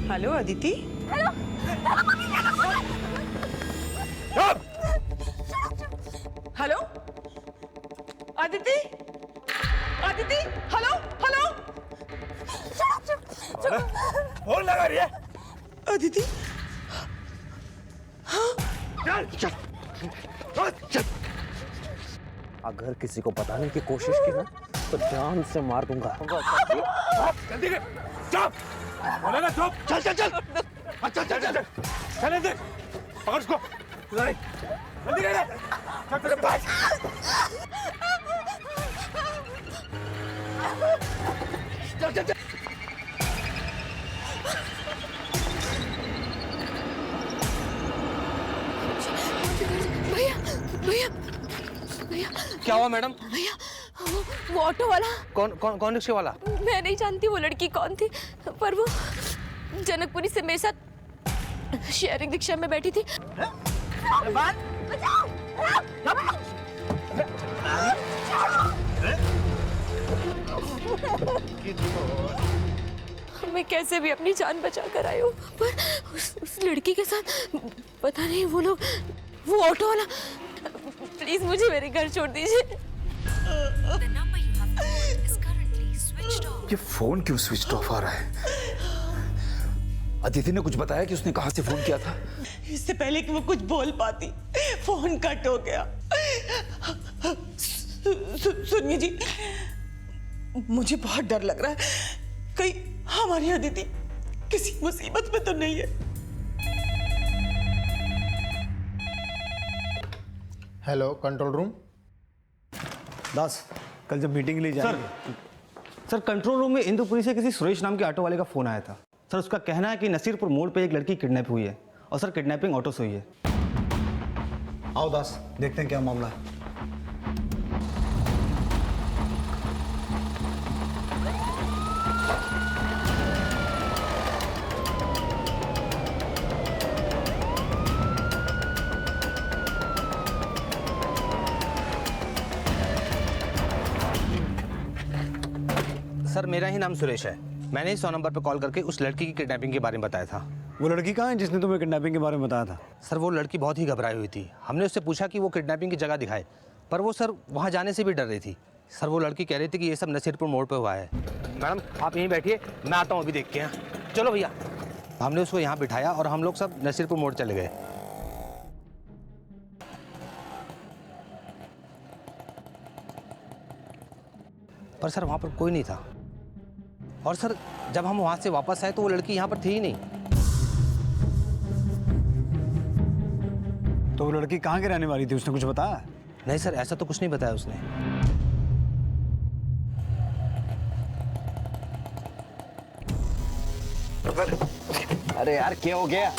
Hello Aditi. Hello Aditi, Aditi, hello hello. Phone लगा रही है अदिति। चल चल चल। अगर किसी को बताने की कोशिश की ना तो जान से मार दूंगा। जल्दी कर, चुप बोला ना चुप। चल चल चल चल चल चल चल इधर पकड़ उसको। जल्दी कर चल चल भाग। चल चल चल। भैया भैया भैया क्या हुआ मैडम? भैया वो ऑटो वाला। कौन कौन कौन रिक्शे वाला? मैं नहीं जानती वो लड़की कौन थी, पर वो जनकपुरी से मेरे साथ शेयरिंग रिक्शा में बैठी थी। मैं कैसे भी अपनी जान बचा कर आई हूँ, पर उस लड़की के साथ पता नहीं वो लोग, वो ऑटो वाला। प्लीज मुझे मेरे घर छोड़ दीजिए। ये फोन क्यों स्विच ऑफ आ रहा है? अदिति ने कुछ बताया कि उसने कहां से फोन किया था? इससे पहले कि वो कुछ बोल पाती फोन कट हो गया। सुनिए जी, मुझे बहुत डर लग रहा है, कहीं हमारी अदिति किसी मुसीबत में तो नहीं है। Hello control room. दास, कल जब मीटिंग के लिए जाएंगे। सर कंट्रोल रूम में इंदुपुरी से किसी सुरेश नाम के ऑटो वाले का फोन आया था। सर उसका कहना है कि नसीरपुर मोड़ पे एक लड़की किडनैप हुई है और सर किडनैपिंग ऑटो से हुई है। आओ दास, देखते हैं क्या मामला है। सर मेरा ही नाम सुरेश है। मैंने 100 नंबर पर कॉल करके उस लड़की की किडनैपिंग के बारे में बताया था। वो लड़की कहाँ है जिसने तुम्हें किडनैपिंग के बारे में बताया था? सर वो लड़की बहुत ही घबराई हुई थी। हमने उससे पूछा कि वो किडनैपिंग की जगह दिखाए, पर वो सर वहाँ जाने से भी डर रही थी। सर वो लड़की कह रही थी कि ये सब नसीरपुर मोड़ पे हुआ है। मैडम आप यहीं बैठिए, मैं आता हूँ अभी देख के। चलो भैया। हमने उसको यहाँ बिठाया और हम लोग सब नसीरपुर मोड़ चले गए। पर सर वहाँ पर कोई नहीं था। और सर जब हम वहाँ से वापस आए तो वो लड़की यहाँ पर थी ही नहीं। तो वो लड़की कहाँ की रहने वाली थी, उसने कुछ बताया? नहीं सर ऐसा तो कुछ नहीं बताया उसने। अरे यार क्या हो गया?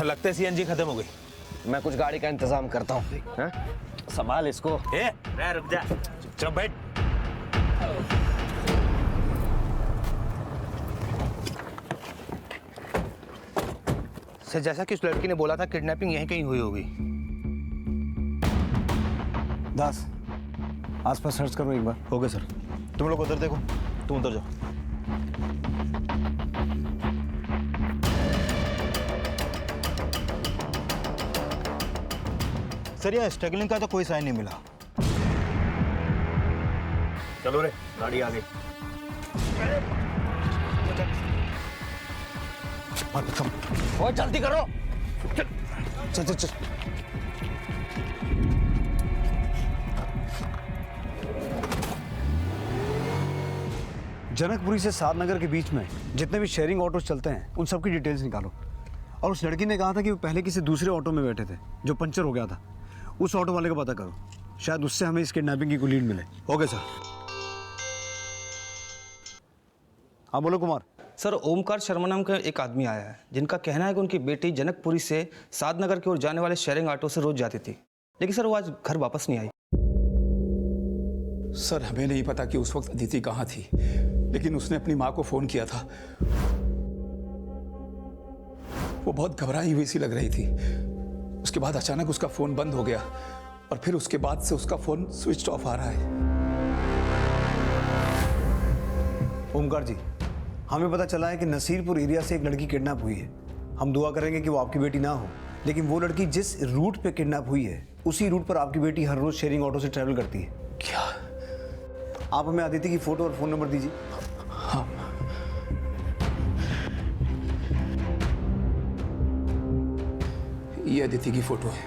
लगता है सीएनजी खत्म हो गई। मैं कुछ गाड़ी का इंतजाम करता हूँ। संभाल इसको। रुक जा, चुप बैठ। सर जैसा कि उस लड़की ने बोला था किडनैपिंग यहीं कहीं हुई होगी। दास, आसपास सर्च करो एक बार। हो गया सर। तुम लोग उधर देखो, तुम उधर जाओ। सर यहाँ स्ट्रगलिंग का तो कोई साइन नहीं मिला। चलो रे, गाड़ी आ गई। और जल्दी करो। चल चल चल। जनकपुरी से साधनगर के बीच में जितने भी शेयरिंग ऑटो चलते हैं उन सब की डिटेल्स निकालो। और उस लड़की ने कहा था कि वो पहले किसी दूसरे ऑटो में बैठे थे जो पंचर हो गया था। उस ऑटो वाले का पता करो, शायद उससे हमें इस किडनैपिंग की कोई लीड मिले। Okay sir. हाँ बोलो कुमार। सर ओमकार शर्मा नाम का एक आदमी आया है जिनका कहना है कि उनकी बेटी जनकपुरी से साधनगर की ओर जाने वाले शेयरिंग ऑटो से रोज जाती थी, लेकिन सर वो आज घर वापस नहीं आई। सर हमें नहीं पता कि उस वक्त अदिति कहाँ थी, लेकिन उसने अपनी माँ को फोन किया था। वो बहुत घबराई हुई सी लग रही थी। उसके बाद अचानक उसका फोन बंद हो गया और फिर उसके बाद से उसका फोन स्विच ऑफ आ रहा है। ओमकार जी, हमें पता चला है कि नसीरपुर एरिया से एक लड़की किडनैप हुई है। हम दुआ करेंगे कि वो आपकी बेटी ना हो, लेकिन वो लड़की जिस रूट पे किडनैप हुई है उसी रूट पर आपकी बेटी हर रोज शेयरिंग ऑटो से ट्रैवल करती है। क्या? आप हमें आदित्य की फोटो और फोन नंबर दीजिए। हाँ, ये अदिति की फोटो है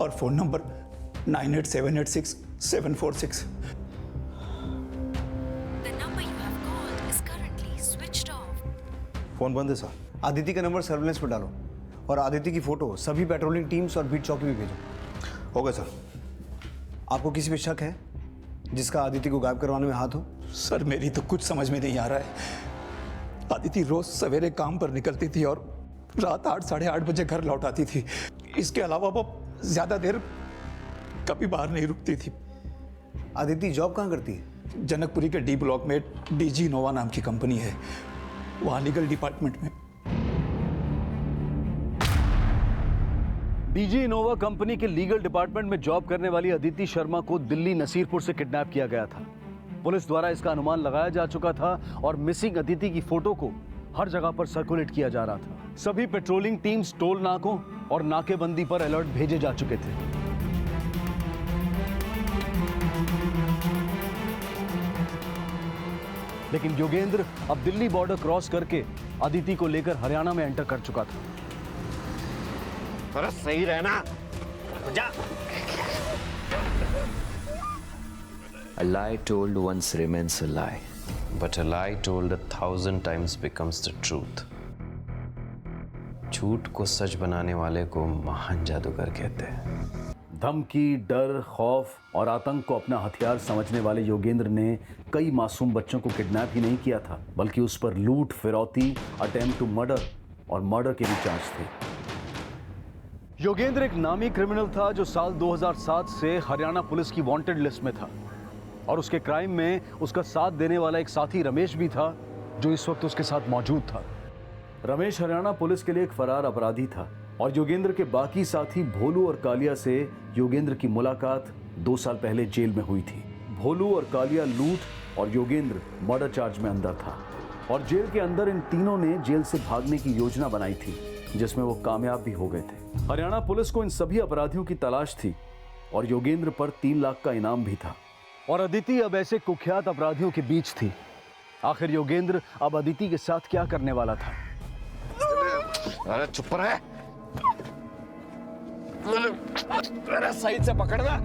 और phone number 98786746। The number you have called is currently switched off. Phone बंद है सर। आदित्य का नंबर सर्विलेंस पर डालो और आदित्य की फोटो सभी पेट्रोलिंग टीम्स और बीट चौकी में भेजो। हो गया सर। आपको किसी पे शक है जिसका आदित्य को गायब करवाने में हाथ हो? सर, मेरी तो कुछ समझ में नहीं आ रहा है। आदिति रोज सवेरे काम पर निकलती थी और रात 8 साढ़े 8 बजे घर लौट आती थी। इसके अलावा वो ज्यादा देर कभी बाहर नहीं रुकती थी। आदित्य जॉब कहाँ करती है? जनकपुरी के डी ब्लॉक में डीजी इनोवा नाम की कंपनी है, वहाँ लीगल डिपार्टमेंट में। डीजी इनोवा कंपनी के लीगल डिपार्टमेंट में जॉब करने वाली अदिति शर्मा को दिल्ली नसीरपुर से किडनैप किया गया था। पुलिस द्वारा इसका अनुमान लगाया जा चुका था और मिसिंग अदिति की फोटो को हर जगह पर सर्कुलेट किया जा रहा था। सभी पेट्रोलिंग टीम्स टोल नाकों और नाकेबंदी पर अलर्ट भेजे जा चुके थे। लेकिन योगेंद्र अब दिल्ली बॉर्डर क्रॉस करके अदिति को लेकर हरियाणा में एंटर कर चुका था। अरे सही रहना जा। A lie told once remains a lie, but a lie told 1,000 times becomes the truth. झूठ को सच बनाने वाले को महान जादूगर कहते हैं। धमकी, डर, खौफ और आतंक को अपना हथियार समझने वाले योगेंद्र ने कई मासूम बच्चों को किडनैप ही नहीं किया था, बल्कि उस पर लूट, फिरौती, अटेम्प्ट टू मर्डर और मर्डर के भी चार्ज थे। योगेंद्र एक नामी क्रिमिनल था जो साल 2007 से हरियाणा पुलिस की वांटेड लिस्ट में था और उसके क्राइम में उसका साथ देने वाला एक साथी रमेश भी था जो इस वक्त उसके साथ मौजूद था। रमेश हरियाणा पुलिस के लिए एक फरार अपराधी था और योगेंद्र के बाकी साथी भोलू और कालिया से योगेंद्र की मुलाकात 2 साल पहले जेल में हुई थी। भोलू और कालिया लूट और योगेंद्र मर्डर चार्ज में अंदर था और जेल के अंदर इन तीनों ने जेल से भागने की योजना बनाई थी जिसमें वो कामयाब भी हो गए थे। हरियाणा पुलिस को इन सभी अपराधियों की तलाश थी और योगेंद्र पर 3 लाख का इनाम भी था और अदिति अब ऐसे कुख्यात अपराधियों के बीच थी। आखिर योगेंद्र अब अदिति के साथ क्या करने वाला था? अरे चुप रहे। अरे साइड से पकड़ना।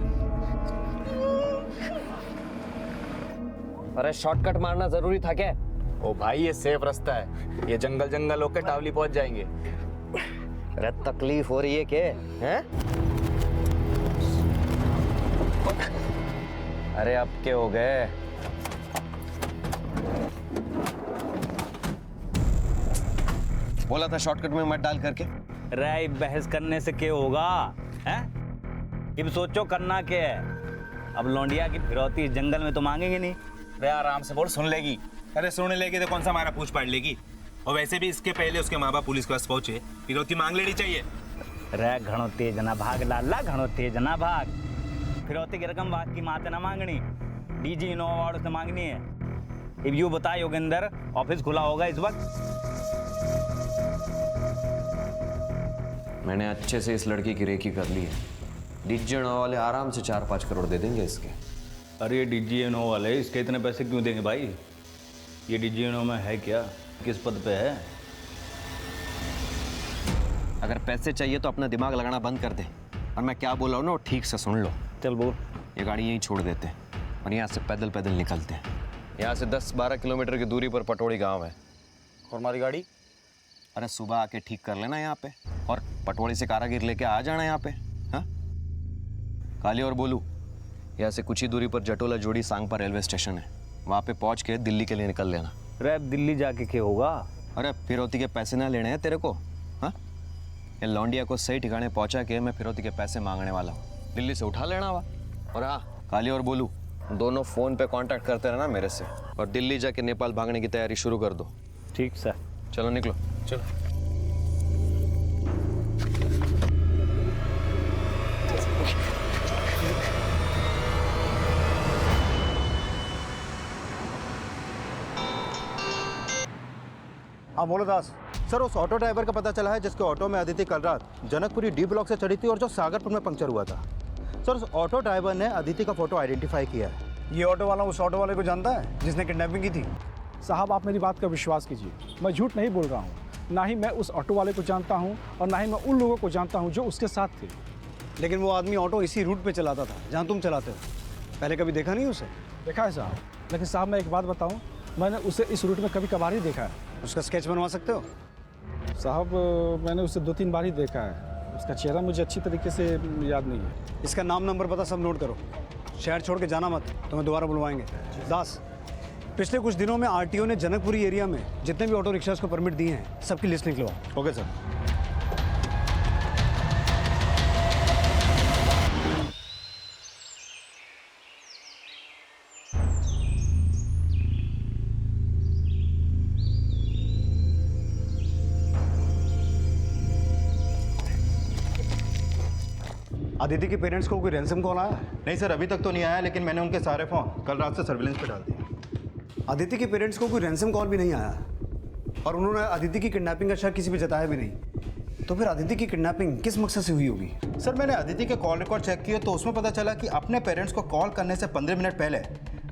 अरे शॉर्टकट मारना जरूरी था क्या? ओ भाई, ये सेफ रास्ता है, ये जंगल जंगल होकर टावली पहुंच जाएंगे। अरे तकलीफ हो रही है क्या? हैं? अरे अब क्या हो गए? बोला था शॉर्टकट में मत डाल करके। राय बहस करने से क्या होगा? हैं? अब सोचो करना क्या है। अब लौंडिया की फिरौती इस जंगल में तो मांगेंगे नहीं। रे आराम से बोल, सुन लेगी। अरे सुन लेगी तो कौन सा हमारा पूछ पाड़ लेगी। और वैसे भी इसके पहले उसके माँ बाप पुलिस के पास पहुंचे, फिरौती मांग लेनी चाहिए। रे घणो तेज ना भाग लाला, घणो तेज ना भाग। फिरौती की रकम बात की माते ना मांगनी, डीजी इनोवा वालों से मांगनी है। अब यूँ बता योगेंद्र, ऑफिस खुला होगा इस वक्त? मैंने अच्छे से इस लड़की की रेकी कर ली है। डीजी इनोवा वाले आराम से 4-5 करोड़ दे देंगे इसके। अरे ये डीजी इनोवा वाले इसके इतने पैसे क्यों देंगे भाई? ये डीजी इनोवा में है क्या? किस पद पे है? अगर पैसे चाहिए तो अपना दिमाग लगाना बंद कर दे और मैं क्या बोल रहा हूँ ना वो ठीक से सुन लो। चल बोल। ये गाड़ी यहीं छोड़ देते हैं और यहाँ से पैदल पैदल निकलते हैं। यहाँ से 10-12 किलोमीटर की दूरी पर पटोड़ी गांव है। और हमारी गाड़ी? अरे सुबह आके ठीक कर लेना यहाँ पे और पटोड़ी से कारागिर लेके आ जाना यहाँ पे। हाँ, काली और बोलू, यहाँ से कुछ ही दूरी पर जटोला जोड़ी सांगपा रेलवे स्टेशन है, वहाँ पे पहुँच के दिल्ली के लिए निकल लेना। रैप दिल्ली जाके क्या होगा? अरे फिरौती के पैसे ना लेने हैं तेरे को। हाँ, ये लौंडिया को सही ठिकाने पहुँचा के मैं फिरौती के पैसे मांगने वाला हूँ, दिल्ली से उठा लेना हुआ। और हाँ, काली और बोलू दोनों फ़ोन पे कांटेक्ट करते रहना मेरे से और दिल्ली जाके नेपाल भागने की तैयारी शुरू कर दो। ठीक सर। चलो निकलो। चलो। हाँ बोलो दास। सर उस ऑटो ड्राइवर का पता चला है जिसके ऑटो में अदिति कल रात जनकपुरी डी ब्लॉक से चढ़ी थी और जो सागरपुर में पंक्चर हुआ था। सर उस ऑटो ड्राइवर ने अदिति का फोटो आइडेंटिफाई किया है। ये ऑटो वाला उस ऑटो वाले को जानता है जिसने किडनैपिंग की थी? साहब आप मेरी बात का विश्वास कीजिए, मैं झूठ नहीं बोल रहा हूँ। ना ही मैं उस ऑटो वाले को जानता हूँ और ना ही मैं उन लोगों को जानता हूँ जो उसके साथ थे। लेकिन वो आदमी ऑटो इसी रूट पे चलाता था जहाँ तुम चलाते हो। पहले कभी देखा नहीं उसे? देखा है साहब, लेकिन साहब मैं एक बात बताऊँ, मैंने उसे इस रूट में कभी कभार ही देखा है। उसका स्केच बनवा सकते हो? साहब मैंने उसे 2-3 बार ही देखा है, उसका चेहरा मुझे अच्छी तरीके से याद नहीं है। इसका नाम नंबर पता सब नोट करो। शहर छोड़ के जाना मत, तुम्हें दोबारा बुलवाएंगे। दास, पिछले कुछ दिनों में आरटीओ ने जनकपुरी एरिया में जितने भी ऑटो रिक्शास को परमिट दिए हैं सबकी लिस्ट निकलवाओ। Okay sir. आदिति के पेरेंट्स को कोई रैंसम कॉल आया? नहीं सर अभी तक तो नहीं आया, लेकिन मैंने उनके सारे फ़ोन कल रात से सर्विलेंस पे डाल दिए। आदिति के पेरेंट्स को कोई रैंसम कॉल भी नहीं आया और उन्होंने आदिति की किडनैपिंग का शक किसी पे जताया भी नहीं। तो फिर आदिति की किडनैपिंग किस मकसद से हुई होगी? सर मैंने आदिति के कॉल रिकॉर्ड चेक किए तो उसमें पता चला कि अपने पेरेंट्स को कॉल करने से 15 मिनट पहले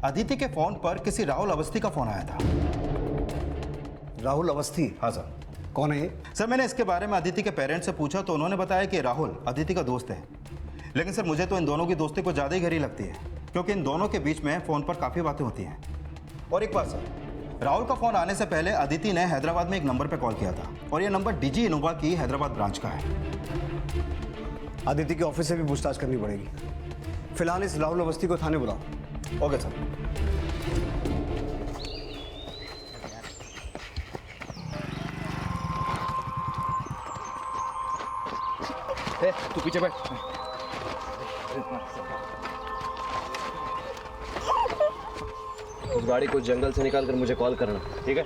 आदिति के फ़ोन पर किसी राहुल अवस्थी का फ़ोन आया था। राहुल अवस्थी? हाँ सर। कौन है ये? सर मैंने इसके बारे में आदिति के पेरेंट्स से पूछा तो उन्होंने बताया कि राहुल आदिति का दोस्त है। लेकिन सर मुझे तो इन दोनों की दोस्ती को ज़्यादा ही गहरी लगती है, क्योंकि इन दोनों के बीच में फ़ोन पर काफ़ी बातें होती हैं। और एक बार सर, राहुल का फ़ोन आने से पहले आदिति ने हैदराबाद में एक नंबर पर कॉल किया था और ये नंबर डीजी इनोवा की हैदराबाद ब्रांच का है। आदिति के ऑफिस से भी पूछताछ करनी पड़ेगी। फिलहाल इस राहुल अवस्थी को थाने बुलाओ। Okay sir. तू पीछे बैठ। उस गाड़ी को जंगल से निकाल कर मुझे कॉल करना, ठीक है?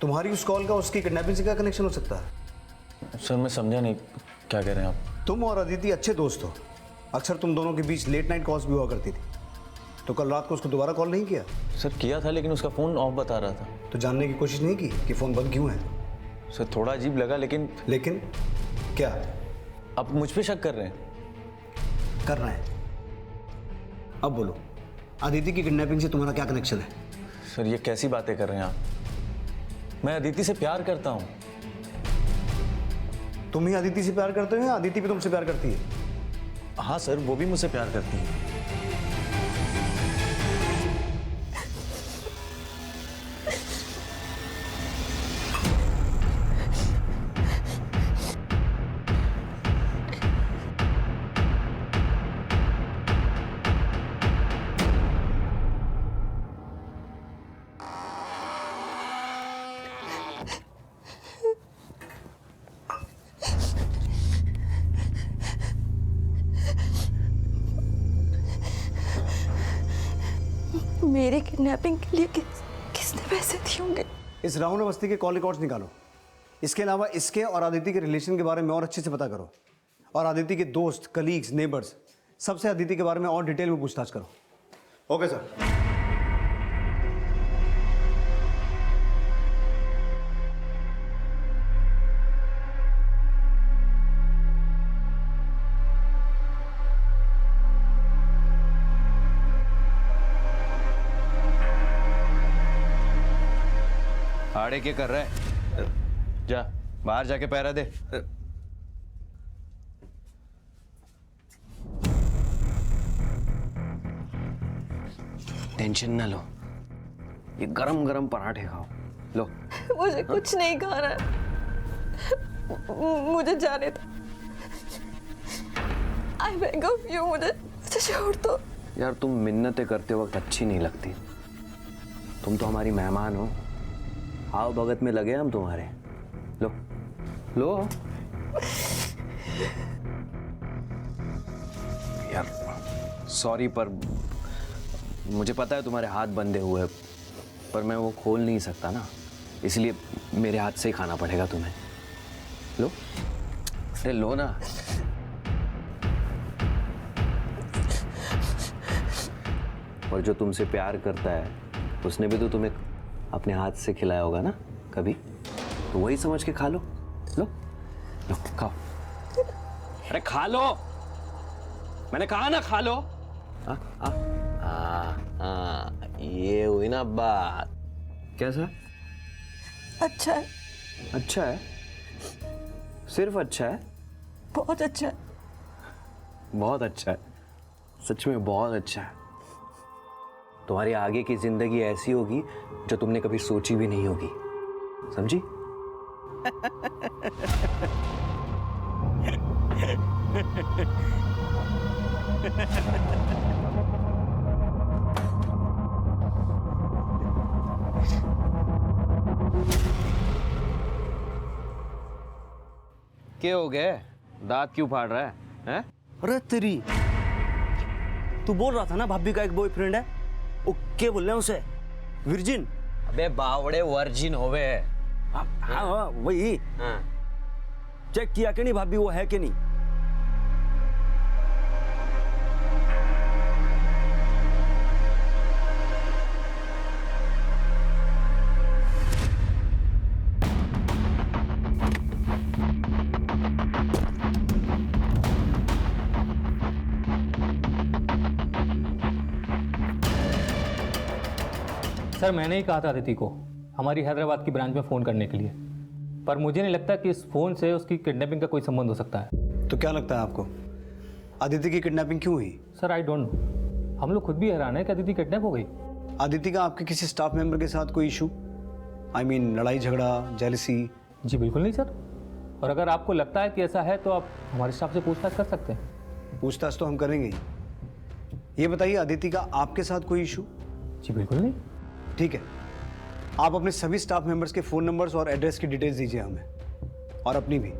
तुम्हारी उस कॉल का उसकी किडनैपिंग से क्या कनेक्शन हो सकता है? सर मैं समझा नहीं, क्या कह रहे हैं आप? तुम और अदिति अच्छे दोस्त हो, अक्सर तुम दोनों के बीच लेट नाइट कॉल्स भी हुआ करती थी। तो कल रात को उसको दोबारा कॉल नहीं किया? सर किया था, लेकिन उसका फ़ोन ऑफ बता रहा था। तो जानने की कोशिश नहीं की कि फ़ोन बंद क्यों है? सर थोड़ा अजीब लगा, लेकिन क्या? आप मुझ पे शक कर रहे हैं? कर रहे हैं। अब बोलो, अदिति की किडनैपिंग से तुम्हारा क्या कनेक्शन है? सर ये कैसी बातें कर रहे हैं आप? मैं अदिति से प्यार करता हूँ। तुम ही अदिति से प्यार करते हो या अदिति भी तुमसे प्यार करती है? हाँ सर, वो भी मुझसे प्यार करती है। मेरे किडनैपिंग के लिए किसने पैसे दिए होंगे? इस राहुल अवस्थी के कॉल रिकॉर्ड्स निकालो। इसके अलावा इसके और आदिति के रिलेशन के बारे में और अच्छे से पता करो, और आदिति के दोस्त, कलीग्स, नेबर्स सबसे आदिति के बारे में और डिटेल में पूछताछ करो। Okay sir. आड़े के कर रहा है? जा बाहर जाके पहरा दे। टेंशन ना लो, ये गरम गरम पराठे खाओ। लो। मुझे कुछ नहीं खाना है, मुझे जाने दो। आई बेग ऑफ यू, मुझे छोड़ दो। यार तुम मिन्नतें करते वक्त अच्छी नहीं लगती। तुम तो हमारी मेहमान हो, आओ भगत में लगे हम तुम्हारे। लो लो। यार सॉरी, पर मुझे पता है तुम्हारे हाथ बंधे हुए हैं, पर मैं वो खोल नहीं सकता ना, इसलिए मेरे हाथ से ही खाना पड़ेगा तुम्हें। लो, अरे लो ना। और जो तुमसे प्यार करता है उसने भी तो तुम्हें अपने हाथ से खिलाया होगा ना कभी, तो वही समझ के खा लो। लो लो खाओ। अरे खा लो, मैंने कहा ना खा लो। ये हुई ना बात। कैसा? अच्छा है। अच्छा है? सिर्फ अच्छा है? बहुत अच्छा है। बहुत अच्छा है, सच में बहुत अच्छा है। तुम्हारी आगे की जिंदगी ऐसी होगी जो तुमने कभी सोची भी नहीं होगी, समझी? क्या हो गया? दांत क्यों फाड़ रहा है? हैं? अरे तेरी, तू बोल रहा था ना भाभी का एक बॉयफ्रेंड है, वो क्या बोल रहे हैं उसे? वर्जिन? अबे बावड़े, वर्जिन होवे। हाँ वही। हाँ। चेक किया कि नहीं भाभी वो है कि नहीं? सर मैंने ही कहा था अदिति को हमारी हैदराबाद की ब्रांच में फ़ोन करने के लिए, पर मुझे नहीं लगता कि इस फ़ोन से उसकी किडनैपिंग का कोई संबंध हो सकता है। तो क्या लगता है आपको, अदिति की किडनैपिंग क्यों हुई? सर आई डोंट नो, हम लोग खुद भी हैरान है कि अदिति किडनैप हो गई। अदिति का आपके किसी स्टाफ मेंबर के साथ कोई इशू, आई मीन लड़ाई झगड़ा, जेलसी? जी बिल्कुल नहीं सर, और अगर आपको लगता है कि ऐसा है तो आप हमारे स्टाफ से पूछताछ कर सकते हैं। पूछताछ तो हम करेंगे ही। ये बताइए, अदिति का आपके साथ कोई इशू? जी बिल्कुल नहीं। ठीक है, आप अपने सभी स्टाफ मेंबर्स के फ़ोन नंबर्स और एड्रेस की डिटेल्स दीजिए हमें, और अपनी भी।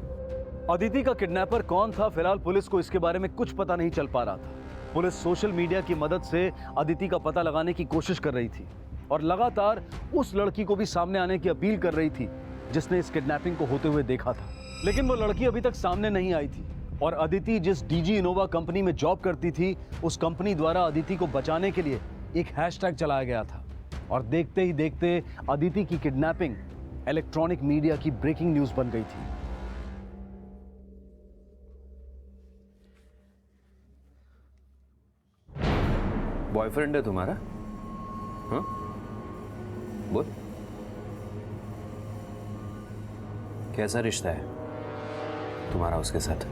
अदिति का किडनैपर कौन था, फिलहाल पुलिस को इसके बारे में कुछ पता नहीं चल पा रहा था। पुलिस सोशल मीडिया की मदद से अदिति का पता लगाने की कोशिश कर रही थी और लगातार उस लड़की को भी सामने आने की अपील कर रही थी जिसने इस किडनैपिंग को होते हुए देखा था, लेकिन वो लड़की अभी तक सामने नहीं आई थी। और अदिति जिस डीजी इनोवा कंपनी में जॉब करती थी, उस कंपनी द्वारा अदिति को बचाने के लिए एक हैशटैग चलाया गया था, और देखते ही देखते अदिति की किडनैपिंग इलेक्ट्रॉनिक मीडिया की ब्रेकिंग न्यूज बन गई थी। बॉयफ्रेंड है तुम्हारा? हाँ? बोल, कैसा रिश्ता है तुम्हारा उसके साथ?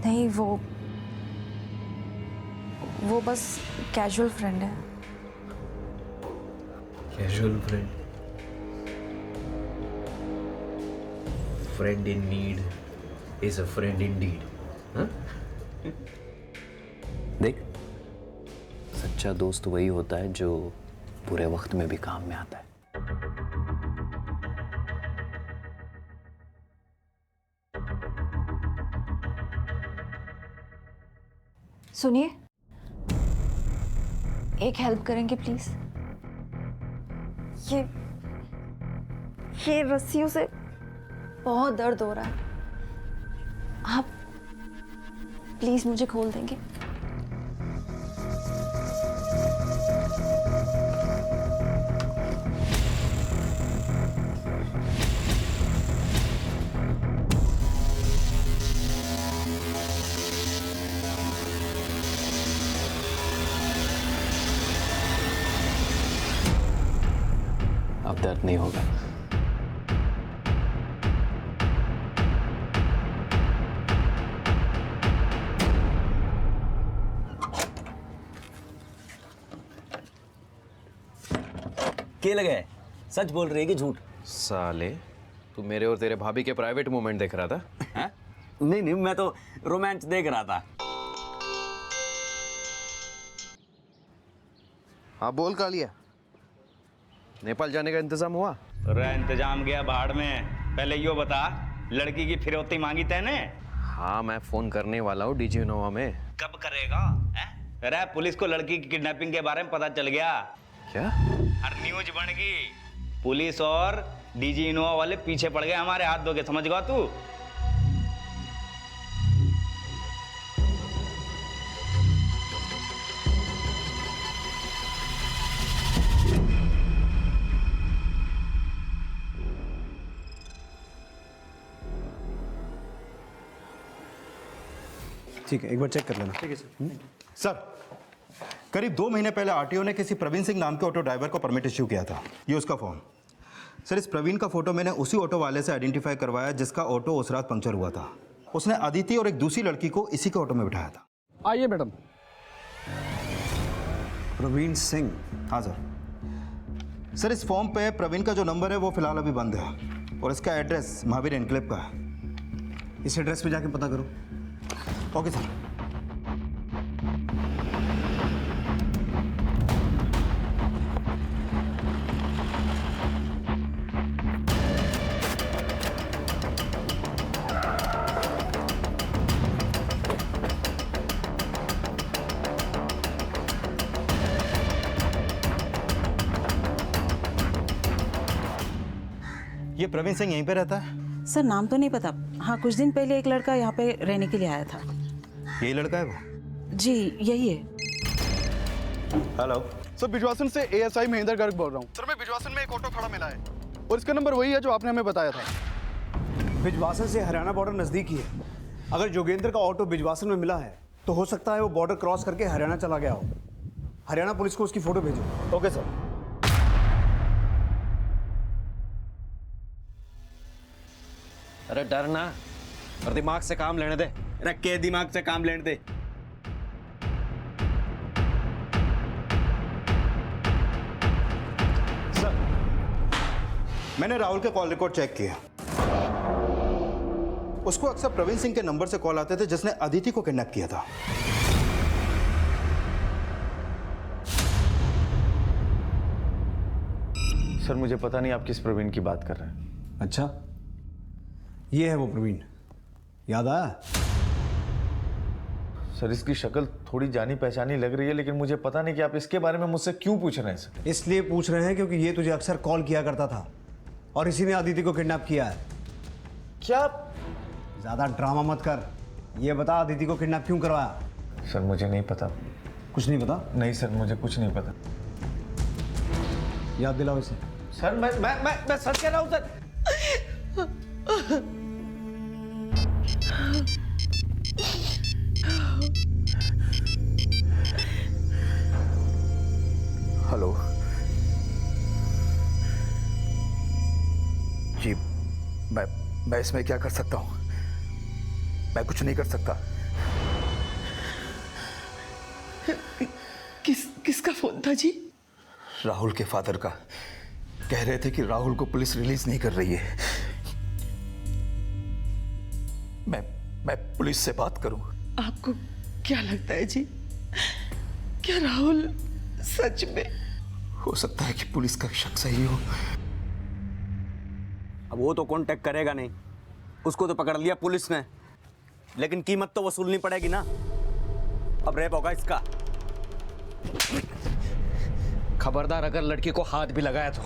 नहीं, वो बस कैजुअल फ्रेंड है। Casual friend? Friend in need is a friend in deed. देख, सच्चा दोस्त वही होता है जो बुरे वक्त में भी काम में आता है। सुनिए, एक हेल्प करेंगे प्लीज? ये रस्सियों से बहुत दर्द हो रहा है, आप प्लीज मुझे खोल देंगे? दर्द नहीं होगा। क्या लगे? सच बोल रही है कि झूठ? साले, तू मेरे और तेरे भाभी के प्राइवेट मोमेंट देख रहा था? हैं? नहीं, मैं तो रोमांस देख रहा था। हाँ बोल कालिया, नेपाल जाने का इंतजाम हुआ? तेरा इंतजाम गया बाहर में। पहले यो बता, लड़की की फिरौती मांगी तैने? हाँ मैं फोन करने वाला हूँ डीजी इनोवा में। कब करेगा? अरे पुलिस को लड़की की किडनैपिंग के बारे में पता चल गया। क्या? हर न्यूज बन गई। पुलिस और डीजी इनोवा वाले पीछे पड़ गए हमारे, हाथ धो के, समझ गया तू? ठीक है, एक बार चेक कर लेना। ठीक है सर। सर, करीब 2 महीने पहले आरटीओ ने किसी प्रवीण सिंह नाम के ऑटो ड्राइवर को परमिट इश्यू किया था। ये उसका फॉर्म। सर, इस प्रवीण का फोटो मैंने उसी ऑटो वाले से आइडेंटिफाई करवाया जिसका ऑटो उस रात पंक्चर हुआ था। उसने अदिति और एक दूसरी लड़की को इसी के ऑटो में बिठाया था। आइए मैडम। प्रवीण सिंह? हाँ सर। सर, इस फॉर्म पे प्रवीण का जो नंबर है वो फिलहाल अभी बंद है और इसका एड्रेस महावीर एनक्लेव का है। इस एड्रेस पे जाके पता करो। Okay sir. ये प्रवीण सिंह यहीं पे रहता है? सर नाम तो नहीं पता। हाँ, कुछ दिन पहले एक लड़का यहाँ पे रहने के लिए आया था। यही लड़का है वो? जी यही है। हेलो सर, बिजवासन से एएसआई महेंद्र गर्ग बोल रहा हूँ। सर, मैं बिजवासन में एक ऑटो खड़ा मिला है और इसका नंबर वही है जो आपने हमें बताया था। बिजवासन से हरियाणा बॉर्डर नज़दीक ही है। अगर जोगेंद्र का ऑटो बिजवासन में मिला है तो हो सकता है वो बॉर्डर क्रॉस करके हरियाणा चला गया हो। हरियाणा पुलिस को उसकी फ़ोटो भेजो। Okay sir. अरे डर ना, और दिमाग से काम लेने दे। रख के दिमाग से काम लेने दे। सर, मैंने राहुल के कॉल रिकॉर्ड चेक किया। उसको अक्सर प्रवीण सिंह के नंबर से कॉल आते थे जिसने अदिति को किडनैप किया था। सर, मुझे पता नहीं आप किस प्रवीण की बात कर रहे हैं। अच्छा, ये है वो प्रवीण, याद आया? सर, इसकी शक्ल थोड़ी जानी पहचानी लग रही है, लेकिन मुझे पता नहीं कि आप इसके बारे में मुझसे क्यों पूछ रहे हैं सर। इसलिए पूछ रहे हैं क्योंकि ये तुझे अक्सर कॉल किया करता था और इसी ने अदिति को किडनैप किया है। क्या? ज्यादा ड्रामा मत कर। ये बता, अदिति को किडनैप क्यों करवाया? सर, मुझे नहीं पता। कुछ नहीं पता? नहीं सर, मुझे कुछ नहीं पता। याद दिलाओ इसे। सर, मैं सच कह रहा हूँ सर। हेलो जी, मैं इसमें क्या कर सकता हूँ? मैं कुछ नहीं कर सकता। किसका फोन था जी? राहुल के फादर का। कह रहे थे कि राहुल को पुलिस रिलीज नहीं कर रही है। मैं पुलिस से बात करूं? आपको क्या लगता है जी, क्या राहुल सच में? हो सकता है कि पुलिस का शक सही हो। अब वो तो कांटेक्ट करेगा नहीं, उसको तो पकड़ लिया पुलिस ने, लेकिन कीमत तो वसूलनी पड़ेगी ना। अब रेप होगा इसका। खबरदार अगर लड़की को हाथ भी लगाया तो।